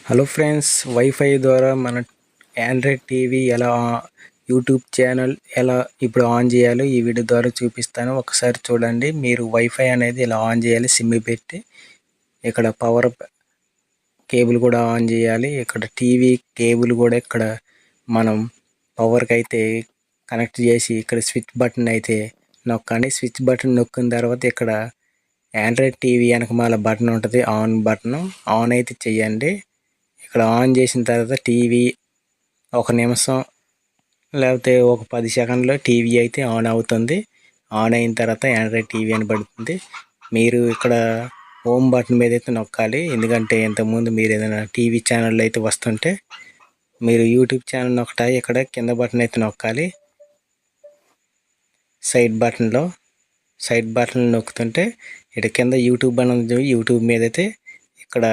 Hello friends, wifi ద్వారా మన Android TV ఎలా యూట్యూబ్ ఛానల్ ఎలా ఇప్పుడు ఆన్ చేయాలో ఈ వీడియో ద్వారా చూపిస్తాను. ఒకసారి చూడండి. మీరు వైఫై అనేది ఇలా ఆన్ చేయాలి. సిమ్ పెట్టి ఇక్కడ పవర్ కేబుల్ కూడా ఆన్ చేయాలి. ఇక్కడ టీవీ కేబుల్ కూడా ఇక్కడ మనం పవర్కి అయితే కనెక్ట్ చేసి ఇక్కడ స్విచ్ బటన్ అయితే నొక్కండి. స్విచ్ బటన్ నొక్కిన తర్వాత ఇక్కడ ఆండ్రాయిడ్ టీవీ వెనకమాల బటన్ ఉంటుంది, ఆన్ బటన్. ఆన్ అయితే చెయ్యండి. ఇక్కడ ఆన్ చేసిన తర్వాత టీవీ ఒక నిమిషం లేకపోతే ఒక 10 సెకండ్లో టీవీ అయితే ఆన్ అవుతుంది. ఆన్ అయిన తర్వాత ఆండ్రాయిడ్ టీవీ అని పడుతుంది. మీరు ఇక్కడ హోమ్ బటన్ మీద అయితే నొక్కాలి. ఎందుకంటే ఇంతకుముందు మీరు ఏదైనా టీవీ ఛానల్ అయితే వస్తుంటే మీరు యూట్యూబ్ ఛానల్ నొక్కటాయి ఇక్కడ కింద బటన్ అయితే నొక్కాలి. సైడ్ బటన్ నొక్కుతుంటే ఇక్కడ కింద యూట్యూబ్ అని యూట్యూబ్ మీద అయితే ఇక్కడ